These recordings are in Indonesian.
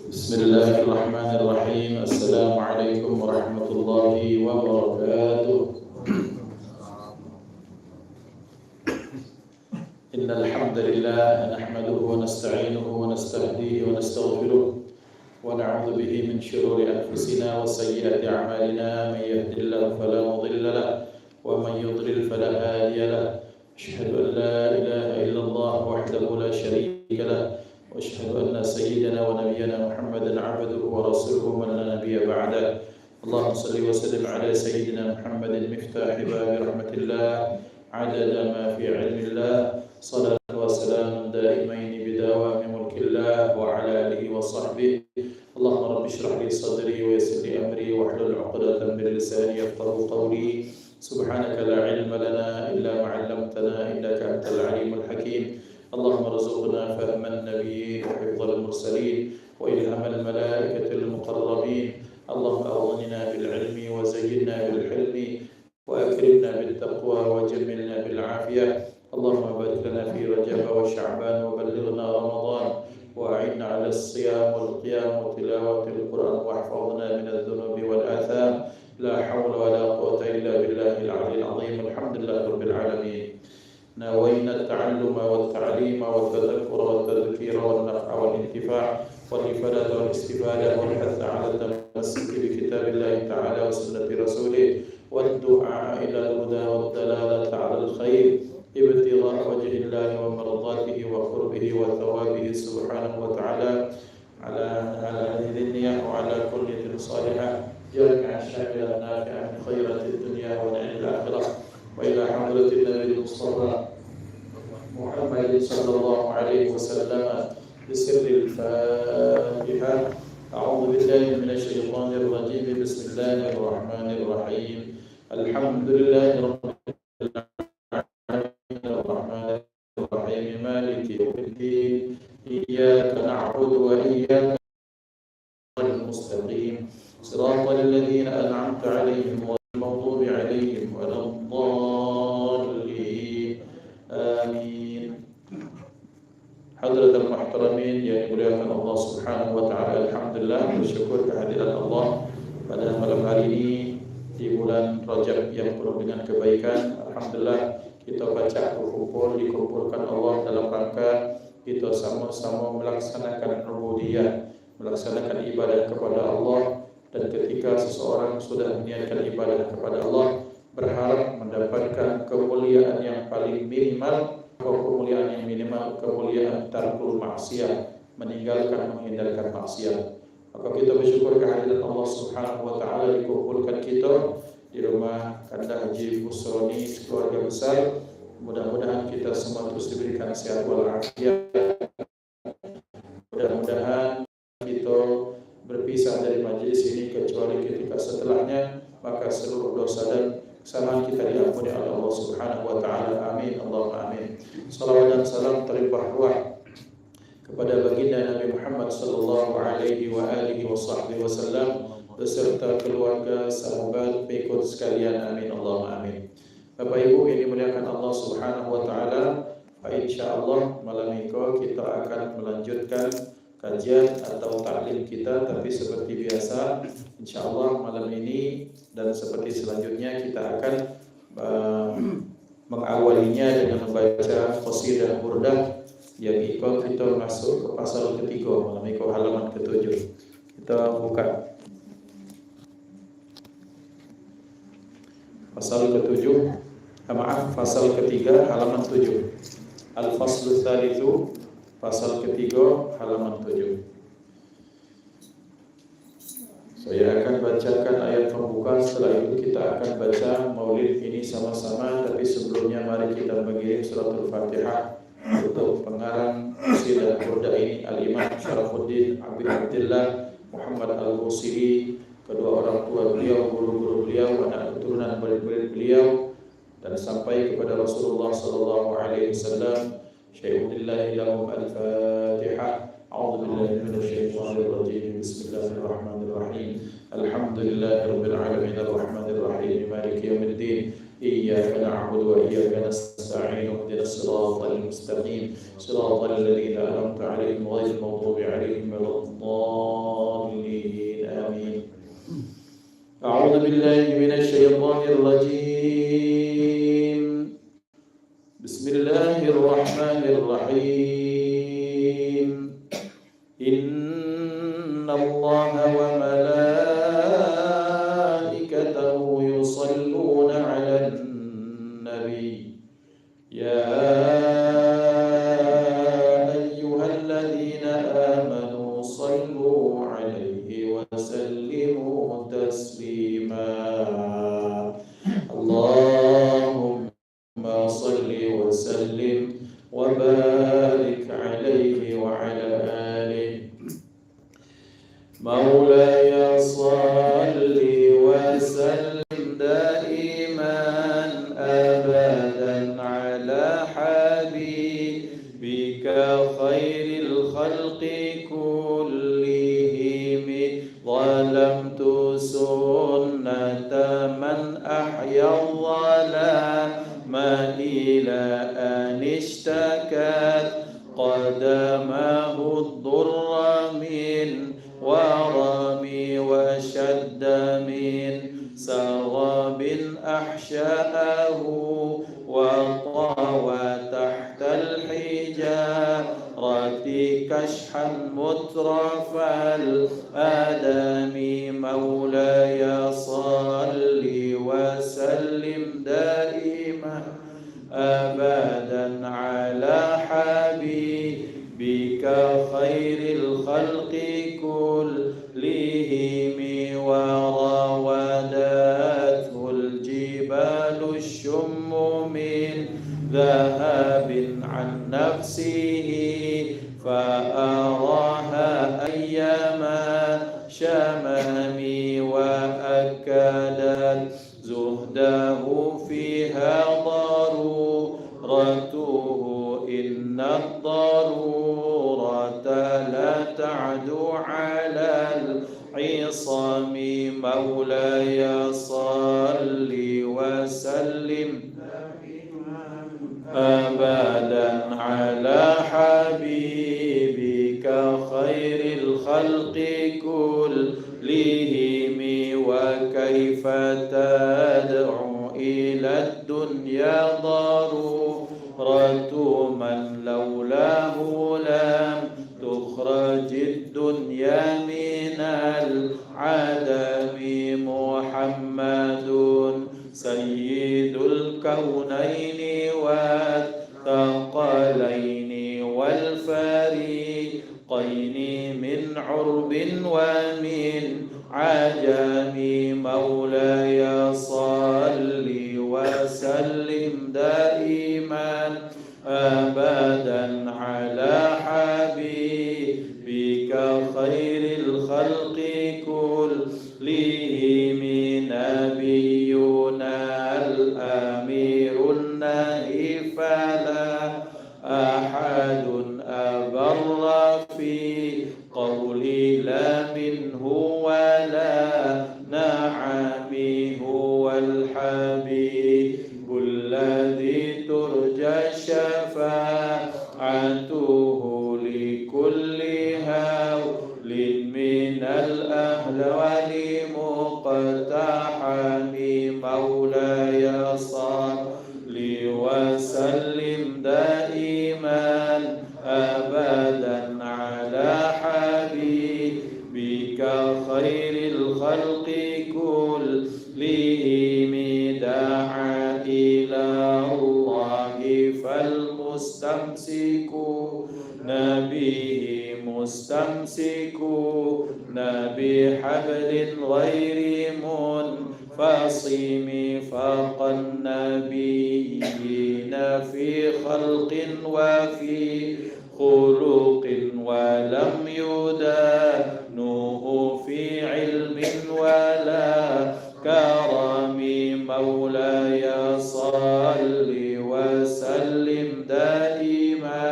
بسم الله الرحمن الرحيم. السلام عليكم ورحمة الله وبركاته. إن الحمد لله نحمده ونستعينه ونستهديه ونستغفره ونعوذ به من شرور أنفسنا وسيئات أعمالنا. من يهد الله فلا مضل له ومن يضلل فلا هادي له. أشهد أن لا إله إلا الله وحده لا شريك له وأشهد أن سيدنا ونبينا محمدا عبده ورسوله من لا نبي بعده. اللهم صل وسلم على سيدنا محمد مفتاح باب رحمة الله عدد ما في علم الله. صلاة وسلام دائمين بدوام ملك الله وعلى آله وصحبه. اللهم رب اشرح لي صدري ويسر لي أمري واحلل عقدة من لساني يفقهوا قولي. سبحانك لا علم لنا إلا ما علمتنا إنك أنت العليم الحكيم. اللهم ارزقنا فهم النبيين وحفظ المرسلين وإلهام الملائكة المقربين. اللهم أغننا بالعلم وزينا بالحلم وأكرمنا بالتقوى وجملنا بالعافية. اللهم بارك لنا في رجب وشعبان وبلغنا رمضان وأعنا على الصيام والقيام وتلاوة القرآن واحفظنا من الذنوب والآثام. لا حول ولا قوة إلا بالله العلي العظيم. الحمد لله رب العالمين. نوينا التعلم والتعليم والتذكر والتذكير والنفع والانتفاع والإفادة والاستفادة والحث على التمسك بكتاب الله تعالى وسنة رسوله والدعاء إلى الهدى والدلالة على الخير ابتغاء وجه الله ومرضاته وقربه وثوابه سبحانه وتعالى على هذه النية وعلى كل نية صالحة جامعة شاملة نافعة من خيرات الدنيا ونعيم الآخرة وإلى حضرة النبي المصطفى محمد صلى الله عليه وسلم بسر الفاتحة. أعوذ بالله من الشيطان الرجيم. بسم الله الرحمن الرحيم. الحمد لله رب العالمين الرحمن الرحيم مالك يوم الدين. إياك نعبد وإياك المستقيم صراط الذين أنعمت عليهم غير المغضوب عليهم ولا الضالين آمين. Hadratul Muhtaramin yang dimuliakan Allah Subhanahu wa taala, alhamdulillah bersyukur kehadiran Allah pada malam hari ini di bulan Rajab yang penuh dengan kebaikan. Alhamdulillah kita baca berkumpul dikumpulkan Allah dalam rangka kita sama-sama melaksanakan rububiyah, melaksanakan ibadah kepada Allah. Dan ketika seseorang sudah meniatkan ibadah kepada Allah, berharap mendapatkan kemuliaan yang paling minimal, kemuliaan yang minimal, kemuliaan tarkul maksiat, meninggalkan menghindarkan maksiat. Maka kita bersyukur kehadiran Allah Subhanahu wa taala dikumpulkan kita di rumah Kanda Haji Busroni keluarga besar. Mudah-mudahan kita semua terus diberikan sehat walafiat. Mudah-mudahan kita berpisah dari majelis ini kecuali ketika setelahnya, maka seluruh dosa dan kesalahan kita diampuni oleh Allah Subhanahu wa taala. Amin Allahumma amin. Salawat dan salam terlimpah ruah kepada baginda Nabi Muhammad sallallahu alaihi wa alihi wasallam beserta keluarga, sahabat, pengikut sekalian. Amin Allahumma amin. Bapak Ibu yang dimuliakan Allah Subhanahu wa taala, insyaallah malam ini kita akan melanjutkan kajian atau taklim kita, tapi seperti biasa insyaallah malam ini dan seperti selanjutnya kita akan mengawalinya dengan membaca qasidah burdah yang kita masuk ke pasal ketiga, malam ini halaman ke-7. Kita buka pasal ke-7, pasal ketiga halaman 7. Al-faslu tsalitsu, pasal ketiga halaman 7. Saya akan bacakan ayat pembuka, setelah itu kita akan baca maulid ini sama-sama. Tapi sebelumnya mari kita mengirim suratul Fatihah untuk pengarang qasidah burdah ini Al-Imam Syarafuddin Abi Abdillah Muhammad Al-Busiri, kedua orang tua beliau, guru-guru beliau, anak keturunan murid-murid beliau, dan sampai kepada Rasulullah sallallahu alaihi wasallam. Syaikhulillah lahum al-Fatihah. A'udzu billahi minasy syaithanir rajim. Bismillahirrahmanirrahim. Alhamdulillahirabbil alamin arrahmanir rahim maliki yaumiddin. Iyyaka na'budu wa iyyaka nasta'in. Ihdinas siratal mustaqim. Siratal ladzina an'amta 'alaihim ghairil maghdubi 'alaihim waladdallin. بالله من الشيطان الرجيم. بسم الله الرحمن الرحيم. إن الله وملائكته يصلون على النبي يا أيها الذين آمنوا صلوا عليه وسلموا تسليما. اللهم صل وسلم وبارك عليه وعلى آله. مولاي صل وسلم دائما أبدا على حبيبك خير الخلق كلهم. ظلمت سنة من أحيا الظلام إلى أن اشتكت قدمه الضر من ورمي وشد من سراب أحشاءه وطوى تحت الحجارة كشحا مترف الآدم. مولاي صل وسلم دائما أبدا على حبيبك خير الخلق كلهم. وراودته الجبال الشم من ذهب عن نفسه فأراها أيما شمم. وأكدت زهده فيها ضرورته إن الضرورة لا تعدو على العصام. مولاي صل وسلم أبدا على حبيبك خير الخلق كلهم. وكيف تدعو إلى الدنيا ضرورة من لولاه لم تخرج الدنيا من العدم. محمد سيد الكونين والثقلين والفريقين من عرب ومن عجم. مولاي صل وسلم دائما أبدا على حبيبك خير الخلق كلهم. نبينا الأمير النهي فلا أحد أبر في قولي لا منه ولا نعم. هو الحبيب الذي ترجى شفاعته لكل هول من الأهل ولمقتحم. مولاي صل وسلم دائما أبدا على حبيبك خير الخلق كلهم. دعا إلى الله فالمستمسكون به مستمسكون بحبل غير منفصم. فوق النبيين في خلق وفي خلق ولم يدانوه في علم ولا كرم. مولاي صل وسلم دائما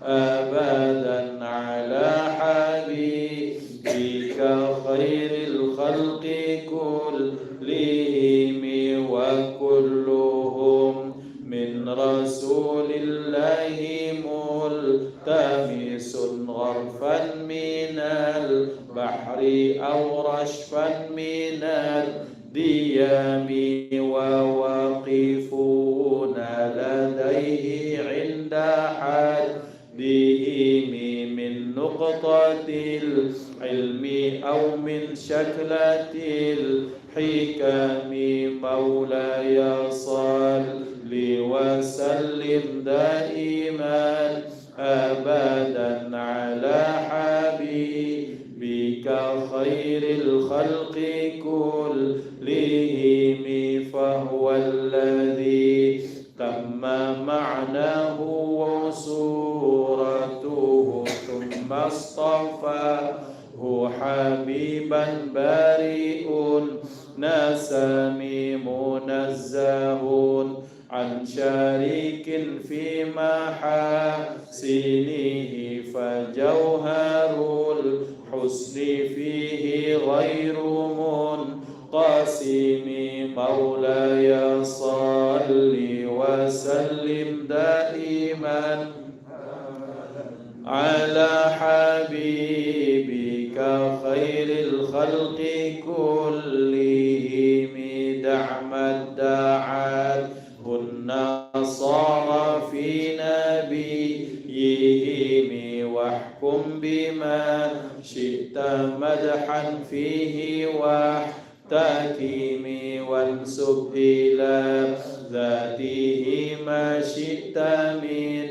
أبدا على حبيبك خير الخلق كلهم. وكلهم من رسول الله ملتمس غرفا من البحر أو رشفا من ديامي وواقفون لديه عند حدهم من نقطة العلم أو من شكلة الحكم مولاي صل وسلم دائما أبدا على حبيبك خير الخلق كلهم فهو الذي تم معناه وصورته ثم اصطفاه حبيبا بريء نسم منزه عن شريك في محاسنه فجوهر الحسن فيه غير منقسم مولاي صل وسلم دائما على حبيبك خير الخلق كلهم دعم الدعاء النصارى في نبيهم واحكم بما شئت مدحا فيه واحتكم وانسب إلى ذاته ما شئت من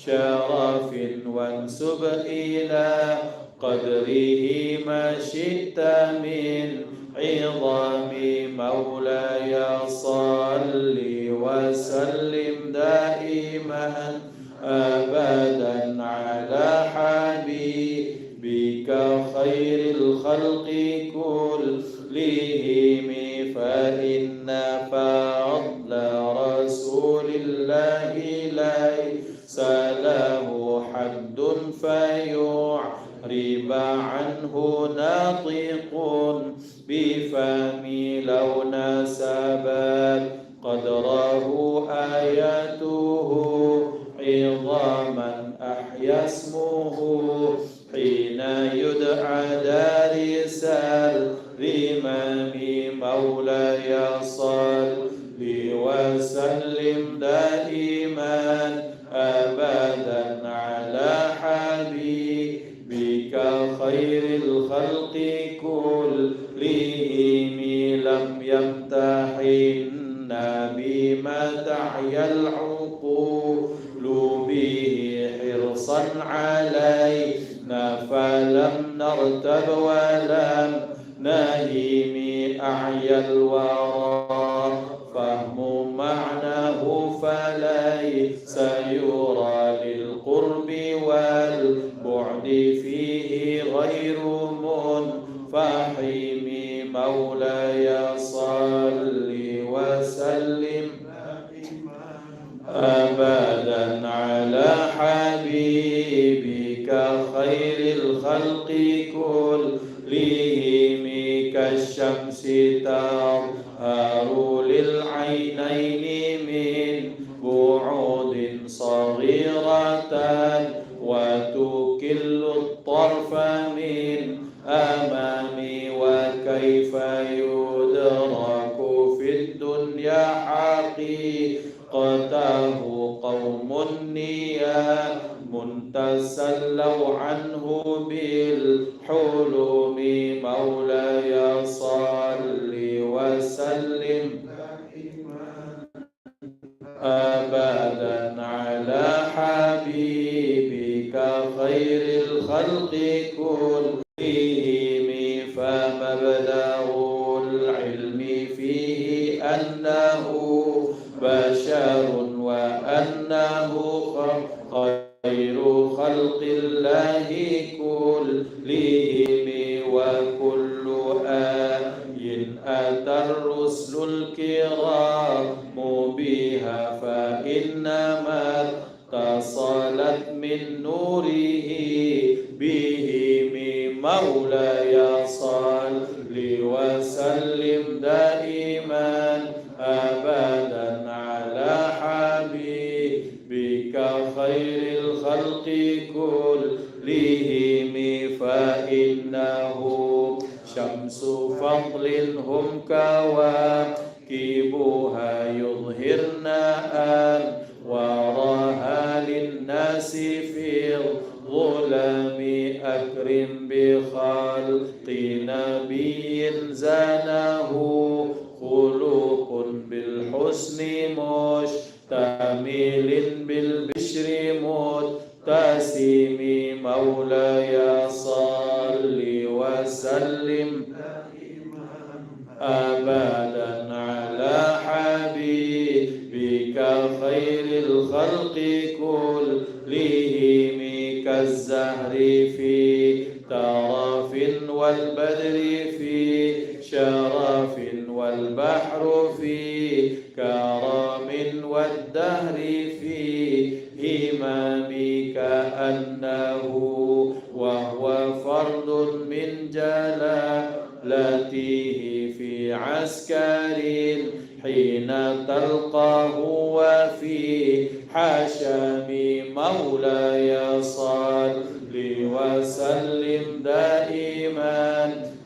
شرف وانسب إلى قدره ما شئت من عظام مولاي صل وسلم دائما أبدا على حبيبك خير الخلق كلهم فإن فضل رسول الله ليس له حد فيعرب عنه ناطق بفمي لو نسبت قدره آياته عظاما أحيا اسمه حين يدعى دارس الرمام مولاي صل وسلم دائما أبدا على حبيبك خير الخلق كلهم لم يمتحنا بما تعيا العقول به حرصا علينا فلم نرتب ولم نهيم أعيا الورى فهم معناه فليس يرى للقرب والبعد فيه غير منفحم مولاي صل وسلم أبدا على حبيبك خير الخلق كلهم كالشمس تظهر للعينين من بعد صغيرة وتكل الطرف من أمام وكيف يدرك في الدنيا حقيقته قوم نيام تسلوا عنه بالحلم مولاي صل وسلم أبدا على حبيبك خير الخلق كلهم فمبلغ العلم فيه أنه بشر وأنه خير خلق الله كلهم وكل آي أتى الرسل الكرام بها فإنما اتصلت من نوره بهم مولاي صل وسلم دائما أبدا على حبيبك خير الخلق كلهم فإنه شمس شمس فضل هم كواكبها يظهرن أنوارها للناس في الظلام أكرم بخلق نبي زانه خلق بالحسن مشتمل بالبشر متسم مولاي صل وسلم أبدا على حبيبك خير الخلق كلهم كالزهر في ترف والبدر في شرف والبحر في كرم والدهر في همام كأنه وهو فرد من جلالته في عسكر حين تلقاه وفي حشم مولاي صل وسلم دائما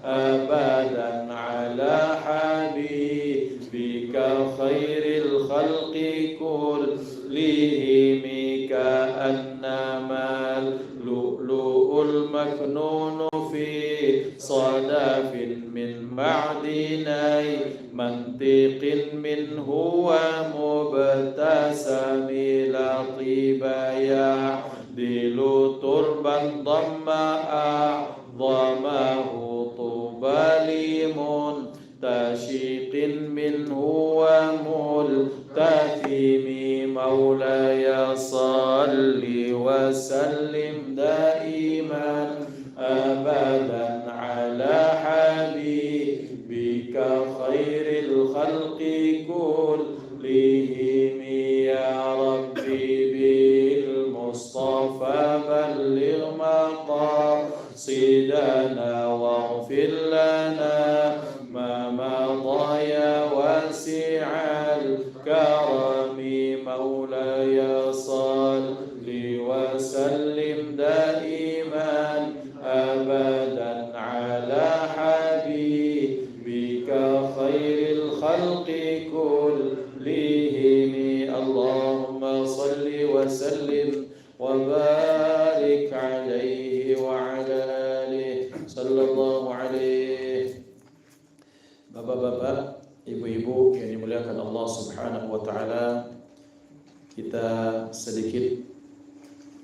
أبدا على حبيبك خير الخلق كلهم كأنما اللؤلؤ المكنون في صدف من معدني منطق منه ومبتسم لطيب يعدل تربا ضم أعظمه طوبى لمنتشق منه وملتثم مولاي صل وسلم دائما أبدا على حبيبك خير الخلق كلهم يا ربي بالمصطفى بلغ مقاصدنا واغفر لنا ما مضى يا واسع الكرم مولاي صل وسلم دائما أبدا على حبيبك خير الخلق كلهم اللهم صل وسلم وبارك عليه وعلى آله صلى الله عليه. Bapak-bapak, ibu-ibu yang dimuliakan Allah Subhanahu wa taala, kita sedikit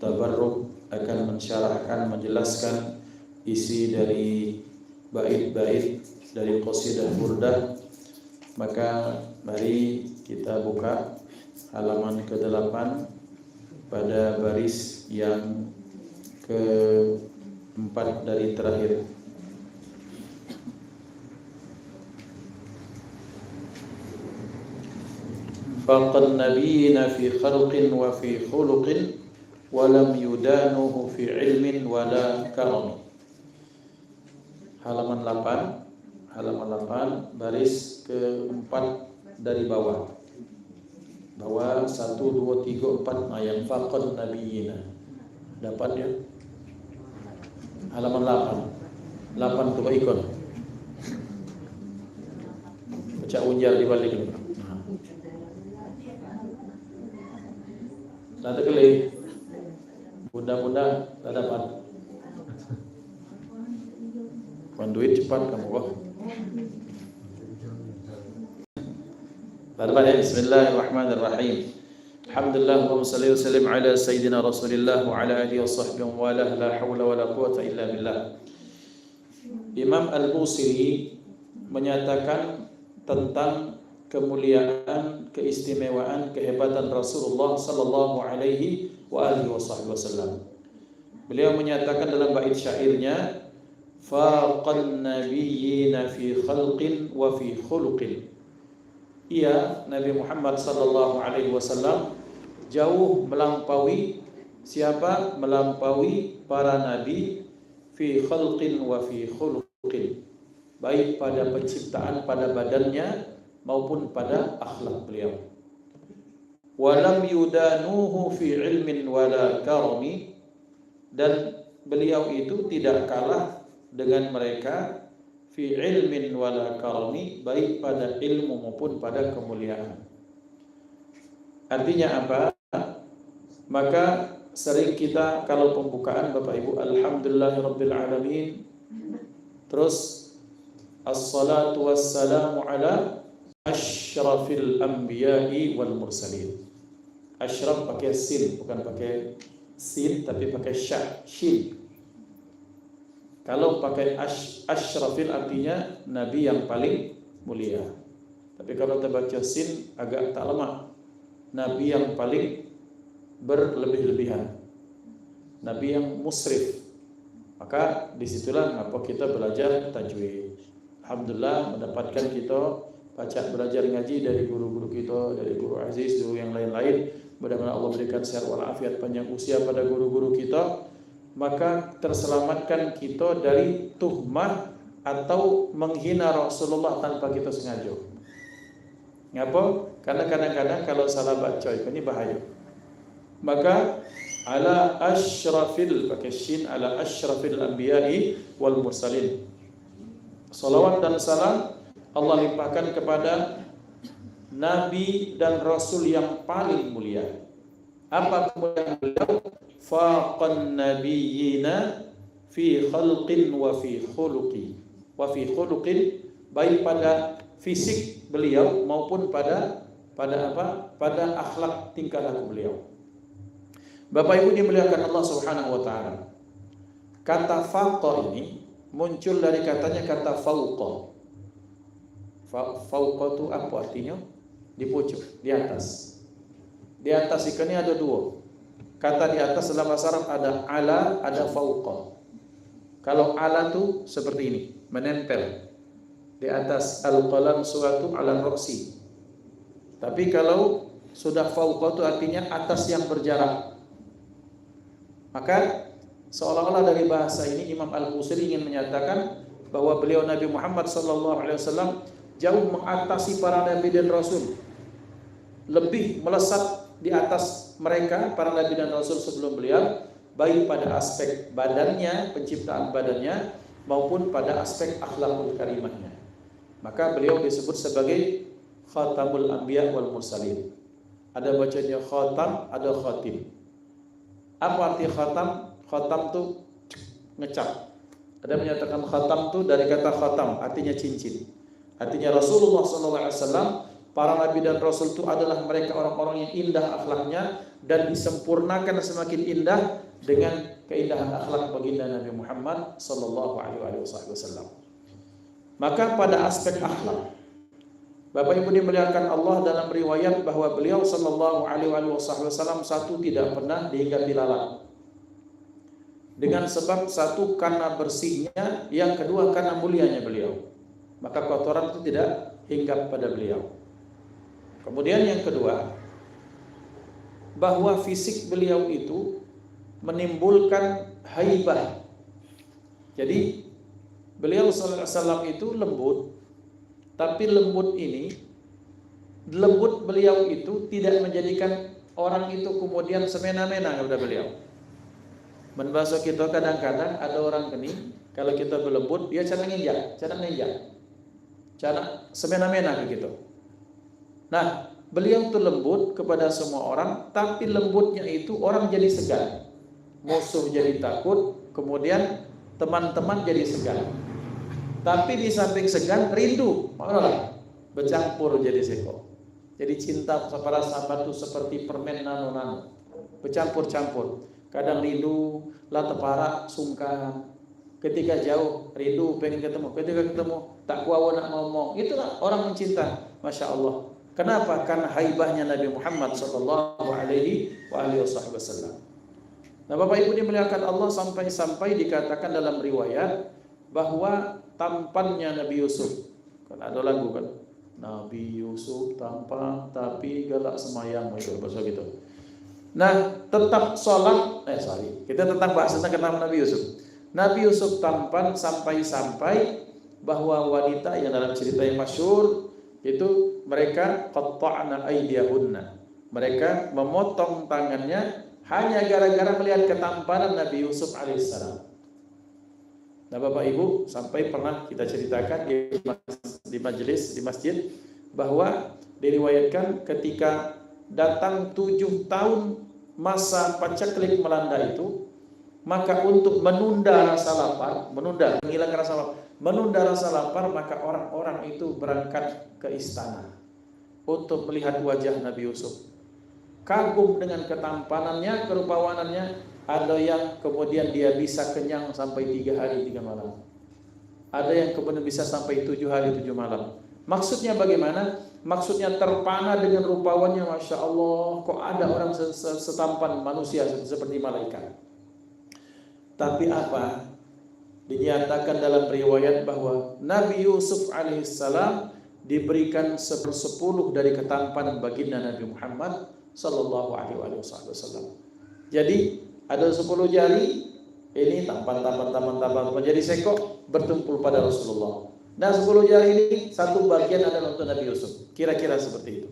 tabarruk akan mensyarahkan, menjelaskan isi dari bait-bait dari qasidah burdah. Maka mari kita buka halaman ke-8 pada baris yang ke-4 dari terakhir. Faqad nabiyina fi khalqin wa fi khuluqin walam yudanuhu fi ilmin wala karami. Halaman 8 baris ke-4 dari bawah. Bawah 1 2 3 4 ayat faqad nabiyina. Dapat ya? Halaman 8 coba ikut. Baca unjar di balik ini. Tanda kelih. Bunda-bunda tak dapat. Duit cepat kamu kok. Pada Bismillahirrahmanirrahim. Alhamdulillah wa salli wa sallim ala sayyidina Rasulillah wa ala alihi wa sahbihi wa la hawla wa la quwwata illa billah. Imam Al-Busiri menyatakan tentang kemuliaan, keistimewaan, kehebatan Rasulullah sallallahu alaihi wa alihi wasallam. Beliau menyatakan dalam bait syairnya, faqan nabiyyina fi khalqin wa fi khuluqin. Ia Nabi Muhammad sallallahu alaihi wasallam jauh melampaui siapa? Melampaui para nabi fi khalqin wa fi khuluqin. Baik pada penciptaan, pada badannya maupun pada akhlak beliau. Walam yudanuhu fi ilmin wala karami, dan beliau itu tidak kalah dengan mereka fi ilmin wala karami, baik pada ilmu maupun pada kemuliaan. Artinya apa? Maka sering kita kalau pembukaan Bapak Ibu, alhamdulillahirabbil alamin, terus assalatu wassalamu ala asyrafil anbiya'i wal mursalin. Asyraf pakai sin, bukan pakai sin tapi pakai shin. Kalau pakai asyrafil artinya nabi yang paling mulia. Tapi kalau terbaca sin agak tak lemah. Nabi yang paling berlebih-lebihan, nabi yang musrif. Maka disitulah ngapa kita belajar tajwid. Alhamdulillah mendapatkan kita belajar ngaji dari guru-guru kita, dari guru Aziz, guru yang lain-lain. Mudah-mudahan Allah berikan sehat walafiat panjang usia pada guru-guru kita. Maka terselamatkan kita dari tuhmah atau menghina Rasulullah tanpa kita sengaja. Ngapa? Karena kadang-kadang kalau salah baca ini bahaya. Maka ala asyrafil, pakai shin, ala asyrafil anbiya'i wal mursalin. Salawat dan salam Allah limpahkan kepada nabi dan rasul yang paling mulia. Apa kemuliaan beliau? Faqan nabiyyina fi khalqin wa fi khuluqi. Wa fi khuluqin, baik pada fisik beliau maupun pada apa? Pada akhlak tingkah laku beliau. Bapak Ibu dimuliakan Allah Subhanahu wa taala. Kata faqa ini muncul dari katanya kata fauqa. Fauqa itu apa artinya? Di pucuk, di atas. Di atas ikannya ada dua. Kata di atas dalam bahasa Arab ada ala, ada fauqa. Kalau ala itu seperti ini, menempel di atas al-qalam suatu ala roksi. Tapi kalau sudah fauqa itu artinya atas yang berjarak. Maka seolah-olah dari bahasa ini Imam Al-Busiri ingin menyatakan bahwa beliau Nabi Muhammad SAW jauh mengatasi para nabi dan rasul, lebih melesat di atas mereka para nabi dan rasul sebelum beliau, baik pada aspek badannya, penciptaan badannya, maupun pada aspek akhlakul karimahnya. Maka beliau disebut sebagai Khatamul Anbiya wal Mursalin. Ada bacanya khatam, ada khatim. Apa arti khatam? Khatam itu ngecap. Ada menyatakan khatam itu dari kata khatam, artinya cincin. Artinya Rasulullah SAW, para nabi dan rasul itu adalah mereka orang-orang yang indah akhlaknya dan disempurnakan semakin indah dengan keindahan akhlak baginda Nabi Muhammad SAW. Maka pada aspek akhlak, Bapak Ibu dimuliakan Allah, dalam riwayat bahwa beliau SAW satu tidak pernah dihinggapi lalat. Dengan sebab satu karena bersihnya, yang kedua karena mulianya beliau. Maka kotoran itu tidak hinggap pada beliau. Kemudian yang kedua, bahwa fisik beliau itu menimbulkan haibah. Jadi beliau SAW itu lembut, tapi lembut beliau itu tidak menjadikan orang itu kemudian semena-mena kepada beliau. Bahasa kita kadang-kadang ada orang gini, kalau kita berlembut dia cara nginjak, cara semena-mena begitu. Nah, beliau itu lembut kepada semua orang, tapi lembutnya itu orang jadi segan, musuh jadi takut, kemudian teman-teman jadi segan. Tapi di samping segan rindu, malah bercampur jadi seko. Jadi cinta para sahabat itu seperti permen nano-nano, bercampur-campur. Kadang rindu, lah tepara, sungkan. Ketika jauh, rindu, pengen ketemu. Ketika ketemu, tak kuat nak ngomong. Itulah orang mencinta, Masya Allah. Kenapa? Karena haibahnya Nabi Muhammad SAW. Nah, Bapak Ibu dimuliakan Allah, sampai-sampai dikatakan dalam riwayat bahwa tampannya Nabi Yusuf. Kan ada lagu kan, Nabi Yusuf tampan tapi galak semayang, itu bahasa gitu. Nah, tetap sholat, kita tentang bahas tentang Nabi Yusuf. Nabi Yusuf tampan sampai-sampai bahwa wanita yang dalam cerita yang masyhur itu mereka qatta'na aydiyahunna. Mereka memotong tangannya hanya gara-gara melihat ketampanan Nabi Yusuf alaihissalam. Nah Bapak Ibu, sampai pernah kita ceritakan di majelis, di masjid, bahwa diriwayatkan ketika datang 7 tahun masa pacaklik melanda itu, maka untuk menunda rasa lapar, menghilangkan rasa lapar, maka orang-orang itu berangkat ke istana untuk melihat wajah Nabi Yusuf. Kagum dengan ketampanannya, kerupawanannya. Ada yang kemudian dia bisa kenyang sampai 3 hari 3 malam. Ada yang kemudian bisa sampai 7 hari 7 malam. Maksudnya bagaimana? Maksudnya terpana dengan rupawannya, Masya Allah, kok ada orang setampan manusia seperti malaikat. Tapi apa? Dinyatakan dalam riwayat bahwa Nabi Yusuf alaihissalam diberikan 1/10 dari ketampanan baginda Nabi Muhammad sallallahu alaihi wasallam. Jadi ada 10 jari, ini tampan menjadi sekok bertumpul pada Rasulullah. Nah 10 jari ini satu bagian adalah untuk Nabi Yusuf. Kira-kira seperti itu.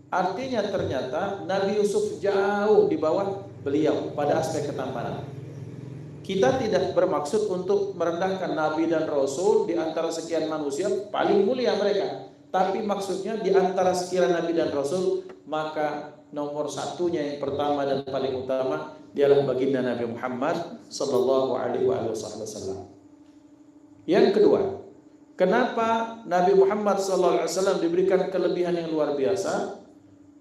Artinya ternyata Nabi Yusuf jauh di bawah beliau pada aspek ketampanan. Kita tidak bermaksud untuk merendahkan Nabi dan Rasul di antara sekian manusia, paling mulia mereka. Tapi maksudnya di antara sekian Nabi dan Rasul, maka nomor satunya yang pertama dan paling utama dialah baginda Nabi Muhammad sallallahu alaihi wasallam. Yang kedua, kenapa Nabi Muhammad sallallahu alaihi wasallam diberikan kelebihan yang luar biasa?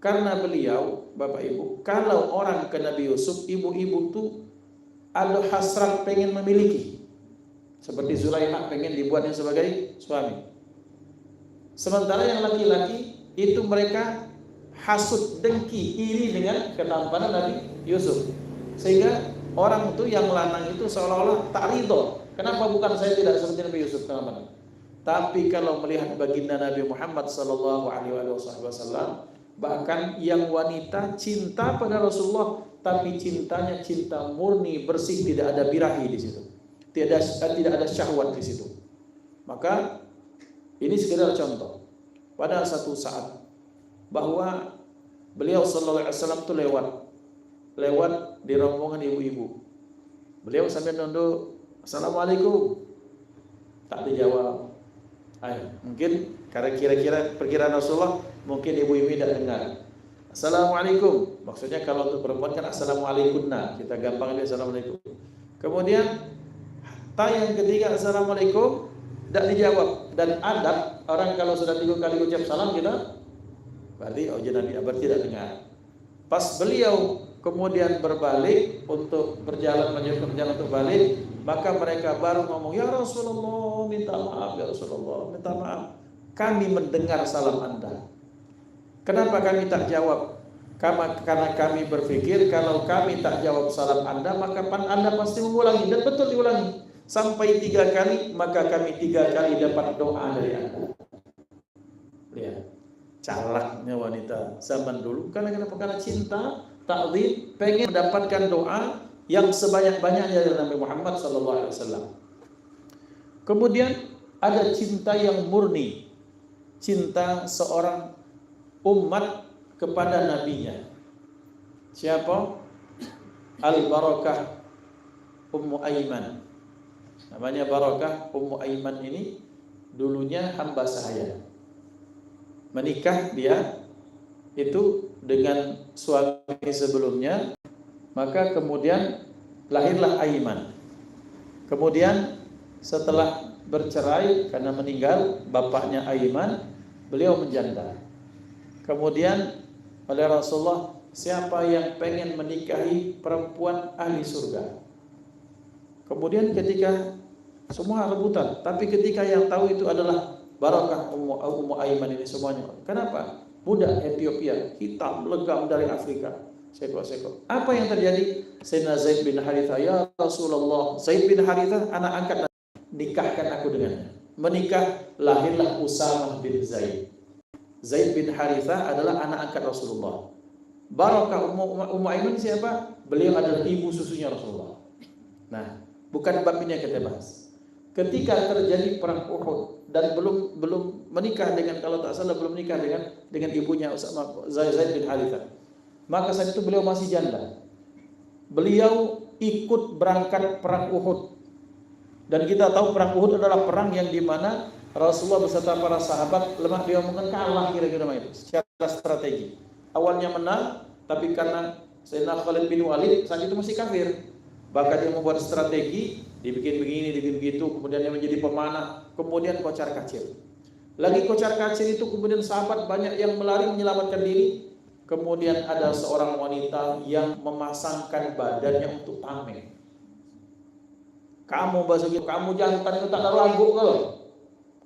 Karena beliau, Bapak Ibu, kalau orang ke Nabi Yusuf, ibu-ibu tuh ada hasrat pengen memiliki. Seperti Zulaikha pengen dibuatnya sebagai suami. Sementara yang laki-laki itu mereka hasud, dengki, iri dengan ketampanan Nabi Yusuf. Sehingga orang itu yang lanang itu seolah-olah tak ridho. Kenapa bukan saya tidak seperti Nabi Yusuf ketampanan? Tapi kalau melihat baginda Nabi Muhammad sallallahu alaihi wasallam, bahkan yang wanita cinta pada Rasulullah, tapi cintanya cinta murni, bersih, tidak ada birahi di situ. Tidak ada syahwat di situ. Maka ini sekedar contoh. Pada satu saat bahwa beliau sallallahu alaihi wasallam itu lewat di rombongan ibu-ibu. Beliau sambil nunduk, "Assalamualaikum." Tak dijawab. Mungkin kira-kira perkiraan Rasulullah, mungkin ibu-ibu tidak dengar. Assalamualaikum. Maksudnya kalau untuk perempuan kan assalamualaikumna. Kita gampang dia assalamualaikum. Kemudian yang ketiga assalamualaikum tidak dijawab. Dan adab orang kalau sudah 3 kali ucap salam kita berarti Nabi berarti tidak dengar. Pas beliau kemudian berbalik untuk berjalan untuk balik, maka mereka baru ngomong, "Ya Rasulullah, minta maaf ya Rasulullah, minta maaf. Kami mendengar salam Anda. Kenapa kami tak jawab? Karena kami berpikir kalau kami tak jawab salam Anda, maka Anda pasti mengulangi." Dan betul diulangi. Sampai 3 kali, maka kami 3 kali dapat doa dari Anda. Lihat, calaknya wanita zaman dulu. Karena cinta, ta'zim, pengen mendapatkan doa yang sebanyak-banyaknya dari Nabi Muhammad SAW. Kemudian ada cinta yang murni, cinta seorang umat kepada nabinya. Siapa? Al-Barakah Ummu Aiman. Namanya Barakah Ummu Aiman ini dulunya hamba sahaya. Menikah dia itu dengan suami sebelumnya, maka kemudian lahirlah Aiman. Kemudian setelah bercerai karena meninggal bapaknya Aiman, beliau menjanda. Kemudian oleh Rasulullah, siapa yang pengen menikahi perempuan ahli surga? Kemudian ketika semua rebutan, tapi ketika yang tahu itu adalah Barakah Ummu Aiman ini semuanya. Kenapa? Budak Ethiopia, hitam, legam dari Afrika, seko-seko. Apa yang terjadi? Sayyidina Zaid bin Harithah, "Ya Rasulullah, Zaid bin Harithah anak angkat, nikahkan aku dengannya." Menikah, lahirlah Usamah bin Zaid. Zaid bin Harithah adalah anak angkat Rasulullah. Barakah Ummu Aiman siapa? Beliau adalah ibu susunya Rasulullah. Nah, bukan bab ini yang kita bahas. Ketika terjadi perang Uhud dan belum menikah dengan, kalau tak salah belum menikah dengan ibunya Usamah Zaid bin Harithah. Maka saat itu beliau masih janda. Beliau ikut berangkat perang Uhud Dan kita tahu perang Uhud adalah perang yang dimana Rasulullah beserta para sahabat lemah diomongkan kalah kira-kira itu secara strategi. Awalnya menang, tapi karena Sayyidina Khalid bin Walid saat itu masih kafir. Bahkan dia membuat strategi, dibikin begini, dibikin begitu, kemudian dia menjadi pemanah, kemudian kocar kacir. Lagi kocar kacir itu kemudian sahabat banyak yang melari menyelamatkan diri. Kemudian ada seorang wanita yang memasangkan badannya untuk tameng. Kamu bahasa gitu, kamu jantan itu tak ada ragu kalau.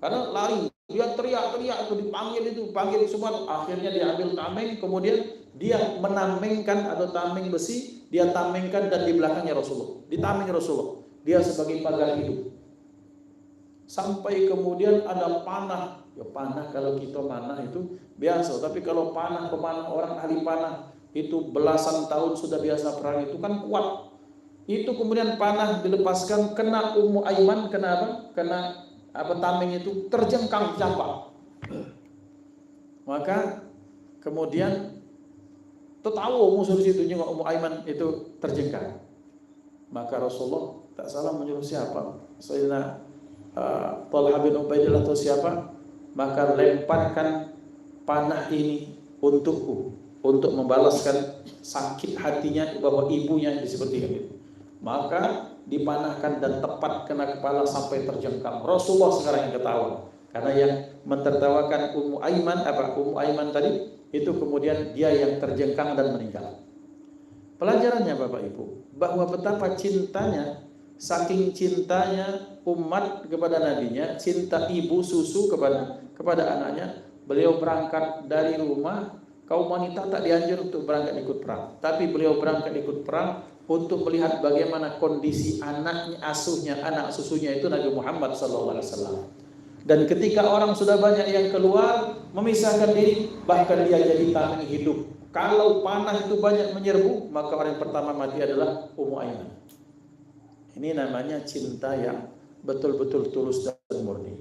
Karena lari, dia teriak-teriak itu panggil semua. Akhirnya diambil tameng, kemudian dia menamengkan atau tameng besi, dia tamengkan dan di belakangnya Rasulullah. Ditameng Rasulullah. Dia sebagai pagar hidup. Sampai kemudian ada panah. Ya panah kalau kita manah itu biasa, tapi kalau pemanah orang ahli panah itu belasan tahun sudah biasa perang itu kan kuat. Itu kemudian panah dilepaskan kena Ummu Aiman, kena tameng itu terjengkang campak. Maka kemudian tahu musuh di situ juga Ummu Aiman itu terjengkang. Maka Rasulullah tak salah menyuruh siapa? Sayyidina Talha bin Ubaidillah atau siapa? Maka lemparkan panah ini untukku untuk membalaskan sakit hatinya bahwa ibunya seperti itu. Maka dipanahkan dan tepat kena kepala sampai terjengkang. Rasulullah sekarang yang ketawa karena yang mentertawakan Ummu Aiman tadi itu kemudian dia yang terjengkang dan meninggal. Pelajarannya Bapak Ibu bahwa betapa cintanya, saking cintanya umat kepada nabinya, cinta ibu susu kepada anaknya, beliau berangkat dari rumah. Kaum wanita tak dianjur untuk berangkat ikut perang, tapi beliau berangkat ikut perang untuk melihat bagaimana kondisi anaknya, anak susunya itu Nabi Muhammad SAW. Dan ketika orang sudah banyak yang keluar memisahkan diri, bahkan dia jadi tameng hidup. Kalau panah itu banyak menyerbu, maka orang yang pertama mati adalah Ummu Aiman. Ini namanya cinta yang betul-betul tulus dan murni.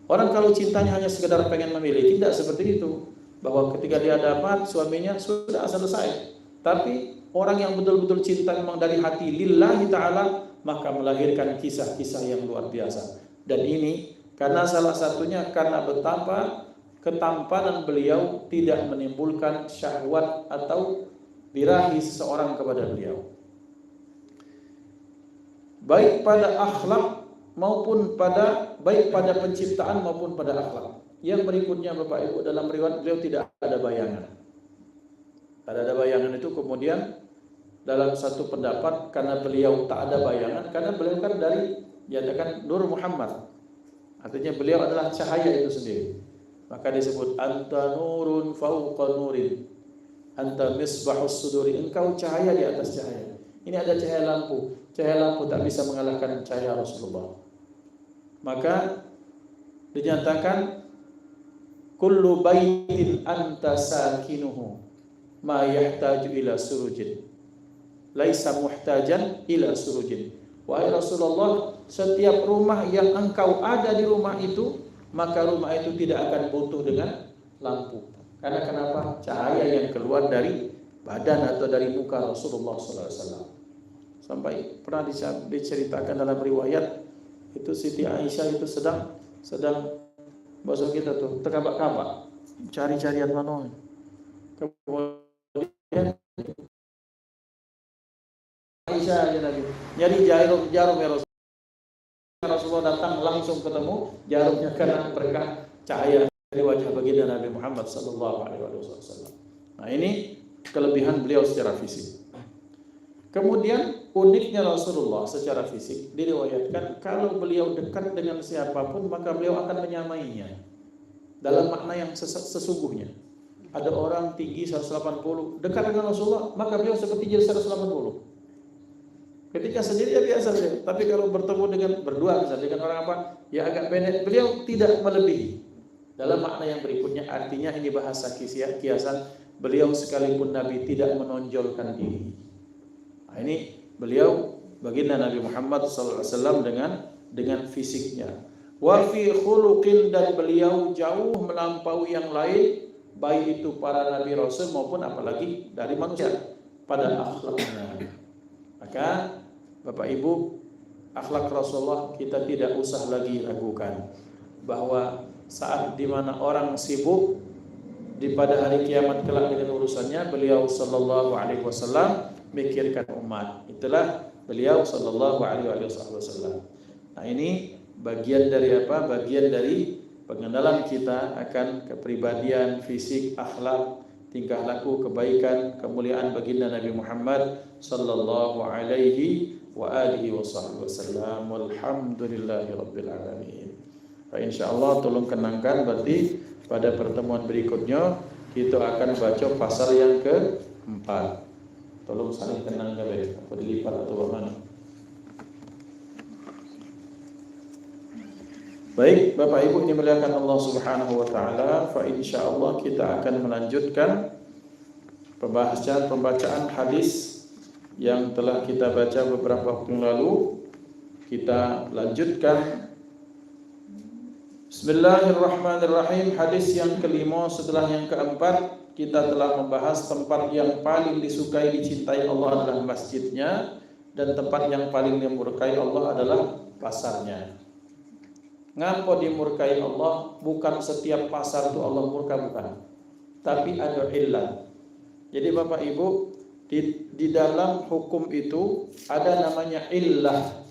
Orang kalau cintanya hanya sekedar pengen memiliki, tidak seperti itu. Bahwa ketika dia dapat suaminya sudah selesai. Tapi orang yang betul-betul cinta memang dari hati lillahi ta'ala, maka melahirkan kisah-kisah yang luar biasa. Dan ini karena salah satunya karena betapa ketampanan beliau tidak menimbulkan syahwat atau birahi seseorang kepada beliau. Baik pada akhlak maupun baik pada penciptaan maupun pada akhlak. Yang berikutnya Bapak Ibu, dalam riwayat beliau tidak ada bayangan. Tidak ada bayangan itu kemudian dalam satu pendapat karena beliau tak ada bayangan, karena beliau kan dinyatakan Nur Muhammad. Artinya beliau adalah cahaya itu sendiri. Maka disebut anta nurun fauqa nurin. Anta misbahus suduri. Engkau cahaya di atas cahaya. Ini ada cahaya lampu. Cahaya lampu tak bisa mengalahkan cahaya Rasulullah. Maka dinyatakan kullu baitin anta sakinuhu ma yahtaju ila surujin laisa muhtajan ila surujin. Wahai Rasulullah, setiap rumah yang engkau ada di rumah itu, maka rumah itu tidak akan butuh dengan lampu. Karena kenapa? Cahaya yang keluar dari badan atau dari muka Rasulullah SAW. Sampai pernah diceritakan dalam riwayat itu Siti Aisyah itu sedang bahasa kita tuh terkabak-kabak cari-carian mana. Kemudian Aisyah aja lagi nyari jarum ya Rasulullah datang langsung ketemu jarumnya karena berkah cahaya dari wajah baginda Nabi Muhammad SAW. Nah ini kelebihan beliau secara fisik. Kemudian uniknya Rasulullah secara fisik diriwayatkan kalau beliau dekat dengan siapapun maka beliau akan menyamainya dalam makna yang sesungguhnya. Ada orang tinggi 180 dekat dengan Rasulullah maka beliau seperti 180. Ketika sendiri ya biasa beliau, tapi kalau bertemu dengan berdua misalnya dengan orang apa ya agak pendek, beliau tidak melebihi. Dalam makna yang berikutnya artinya ini bahasa kiasan, beliau sekalipun Nabi tidak menonjolkan diri. Nah, ini beliau baginda Nabi Muhammad SAW dengan fisiknya. Wa fi khuluqin, dan beliau jauh melampaui yang lain, baik itu para nabi rasul maupun apalagi dari manusia pada akhlaknya. Maka Bapak Ibu, akhlak Rasulullah kita tidak usah lagi ragukan bahwa saat dimana orang sibuk di pada hari kiamat kelak dengan urusannya, beliau sallallahu alaihi wasallam mikirkan umat. Itulah beliau sallallahu alaihi wasallam. Nah, ini bagian dari apa? Bagian dari pengenalan kita akan kepribadian, fisik, akhlak, tingkah laku, kebaikan, kemuliaan baginda Nabi Muhammad sallallahu alaihi wa alihi wasallam. Walhamdulillahirabbil alamin. Insyaallah tolong kenangkan, berarti pada pertemuan berikutnya kita akan baca pasal yang keempat. Tolong saling kenangkan baik, apa dilipat atau bagaimana? Baik, Bapak Ibu ini dimuliakan Allah Subhanahu wa taala, fa insyaallah kita akan melanjutkan pembacaan hadis yang telah kita baca beberapa waktu lalu. Kita lanjutkan. Bismillahirrahmanirrahim. Hadis yang kelima setelah yang keempat, kita telah membahas tempat yang paling disukai dicintai Allah adalah masjidnya, dan tempat yang paling dimurkai Allah adalah pasarnya. Ngapa dimurkai Allah? Bukan setiap pasar itu Allah murka, bukan. Tapi ada illah. Jadi Bapak Ibu, di dalam hukum itu ada namanya illah.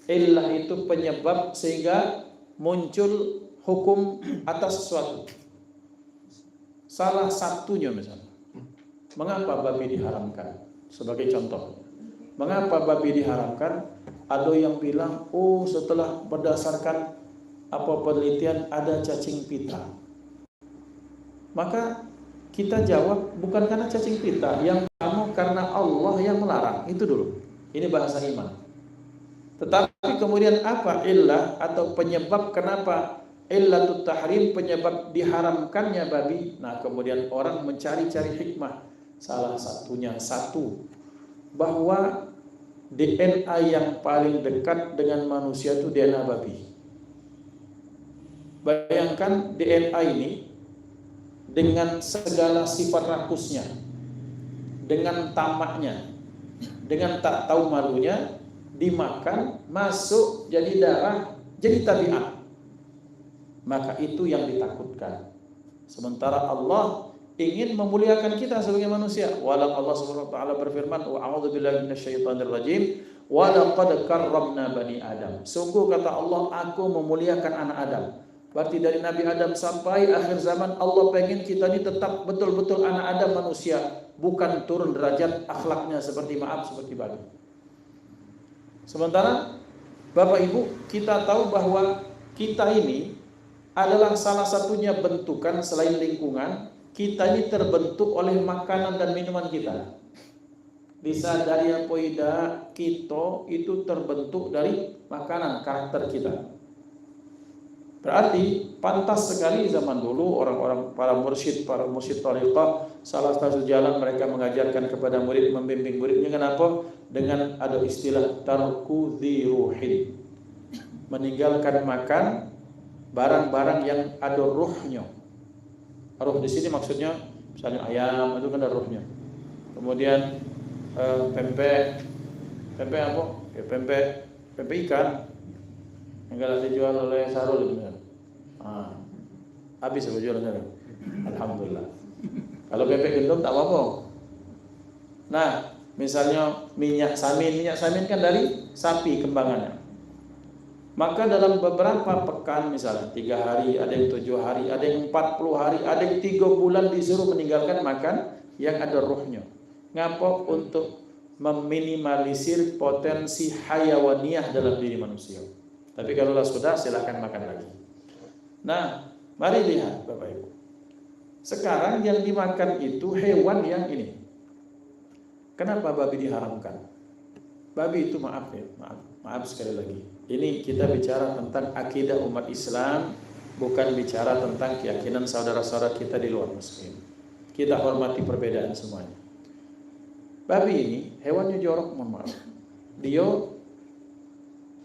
Illah itu penyebab sehingga muncul hukum atas sesuatu. Salah satunya misalnya, mengapa babi diharamkan? Sebagai contoh, mengapa babi diharamkan? Ada yang bilang, oh setelah berdasarkan apa penelitian ada cacing pita. Maka kita jawab, bukan karena cacing pita, yang pertama karena Allah yang melarang. Itu dulu. Ini bahasa iman. Tetapi kemudian apa illah atau penyebab kenapa illatut tahrim, penyebab diharamkannya babi? Nah, kemudian orang mencari-cari hikmah. Salah satunya bahwa DNA yang paling dekat dengan manusia itu DNA babi. Bayangkan DNA ini dengan segala sifat rakusnya, dengan tamaknya, dengan tak tahu malunya, dimakan, masuk, jadi darah, jadi tabiat. Maka itu yang ditakutkan. Sementara Allah ingin memuliakan kita sebagai manusia. Walau Allah Subhanahu wa taala berfirman, wa a'udzubillahi minasyaitonir rajim, wa laqad karramna bani Adam. Sungguh kata Allah, aku memuliakan anak Adam. Berarti dari Nabi Adam sampai akhir zaman Allah pengen kita ini tetap betul-betul anak Adam manusia, bukan turun derajat akhlaknya seperti babi. Sementara Bapak Ibu, kita tahu bahwa kita ini adalah salah satunya bentukan selain lingkungan, kita ini terbentuk oleh makanan dan minuman kita. Disadari apa tidak, kita itu terbentuk dari makanan, karakter kita. Berarti pantas sekali zaman dulu orang-orang para mursyid thariqah, salah satu jalan mereka mengajarkan kepada murid, membimbing muridnya kenapa? Dengan ada istilah tarku dziruhin, meninggalkan makan barang-barang yang ada ruhnya. Ruh di sini maksudnya misalnya ayam itu kan ada ruhnya. Kemudian pempek apa? Ya, pempek ikan yang kalau dijual oleh Sarul itu. Habis apa jualannya? Alhamdulillah. Kalau pempek gendong tak apa-apa. Nah, misalnya minyak samin kan dari sapi kembangannya. Maka dalam beberapa pekan, misalnya 3 hari, ada yang 7 hari, ada yang 40 hari, ada yang 3 bulan disuruh meninggalkan makan yang ada ruhnya. Ngapa? Untuk meminimalisir potensi hayawaniyah dalam diri manusia. Tapi kalau sudah, silakan makan lagi. Nah, mari lihat Bapak Ibu. Sekarang yang dimakan itu hewan yang ini. Kenapa babi diharamkan? Babi itu maaf sekali lagi. Ini kita bicara tentang akidah umat Islam, bukan bicara tentang keyakinan saudara-saudara kita di luar muslim. Kita hormati perbedaan semuanya. Babi ini hewannya jorok, mohon maaf. Dia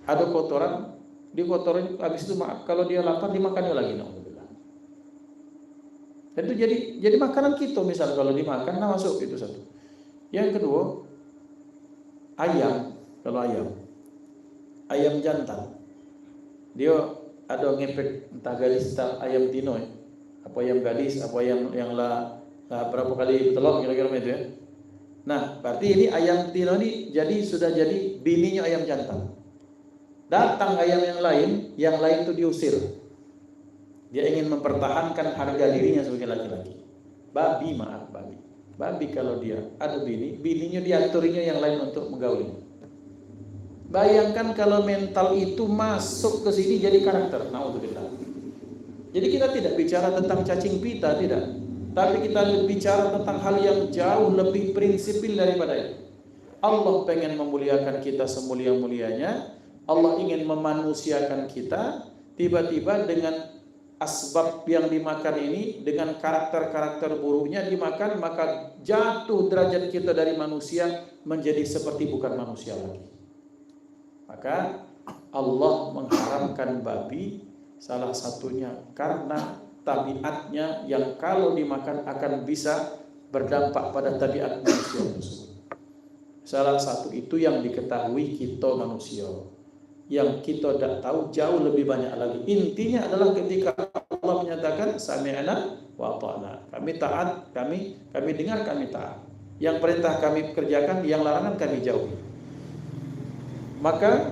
ada kotoran, dikotorin, habis itu kalau dia lapar dimakannya lagi. Alhamdulillah. Dan itu jadi makanan kita, misal kalau dimakan, nah masuk itu satu. Yang kedua, ayam. Kalau ayam, ayam jantan. Dia ada ngepek entah gadis entah ayam tino ya. Apa ayam gadis, apa ayam yang lah berapa kali telur kira-kira itu ya. Nah, berarti ini ayam tino ini sudah jadi bininya ayam jantan. Datang ayam yang lain itu diusir. Dia ingin mempertahankan harga dirinya sebagai laki-laki. Babi kalau dia ada bininya diaturinya yang lain untuk menggauli. Bayangkan kalau mental itu masuk ke sini jadi karakter. Naudzubillah. Jadi kita tidak bicara tentang cacing pita, tidak. Tapi kita bicara tentang hal yang jauh lebih prinsipil daripada itu. Allah pengen memuliakan kita semulia-mulianya. Allah ingin memanusiakan kita. Tiba-tiba dengan asbab yang dimakan ini, dengan karakter-karakter buruknya dimakan, maka jatuh derajat kita dari manusia menjadi seperti bukan manusia lagi. Maka Allah mengharamkan babi salah satunya karena tabiatnya yang kalau dimakan akan bisa berdampak pada tabiat manusia tersebut. Salah satu itu yang diketahui kita manusia. Yang kita tidak tahu jauh lebih banyak lagi. Intinya adalah ketika Allah menyatakan sami'na wa ata'na. Kami taat, kami dengar, kami taat. Yang perintah kami kerjakan, yang larangan kami jauhi. Maka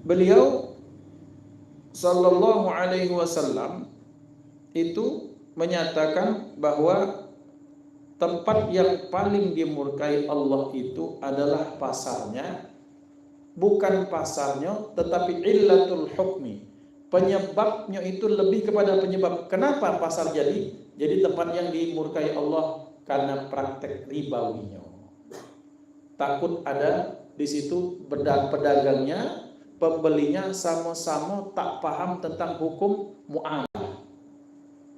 beliau sallallahu alaihi wasallam itu menyatakan bahwa tempat yang paling dimurkai Allah itu adalah pasarnya, bukan pasarnya tetapi illatul hukmi. Penyebabnya itu lebih kepada penyebab. Kenapa pasar jadi tempat yang dimurkai Allah? Karena praktek ribawinya. Takut ada di situ pedagangnya, pembelinya sama-sama tak paham tentang hukum muamalah.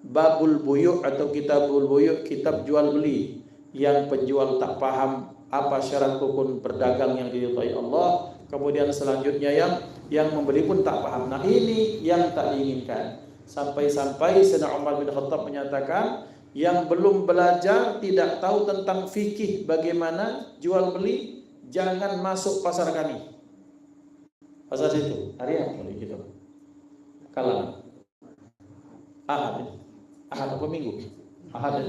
Babul buyu' atau kitabul buyu', kitab jual beli, yang penjual tak paham apa syarat hukum berdagang yang diridhai Allah. Kemudian selanjutnya yang membeli pun tak paham. Nah, ini yang tak diinginkan. Sampai-sampai Sayyidina Umar bin Khattab menyatakan, yang belum belajar tidak tahu tentang fikih bagaimana jual beli, jangan masuk pasar kami. Pasar situ hari apa gitu? Kalang. Ahad apa minggu? Ahad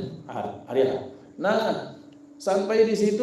hari apa? Nah, sampai di situ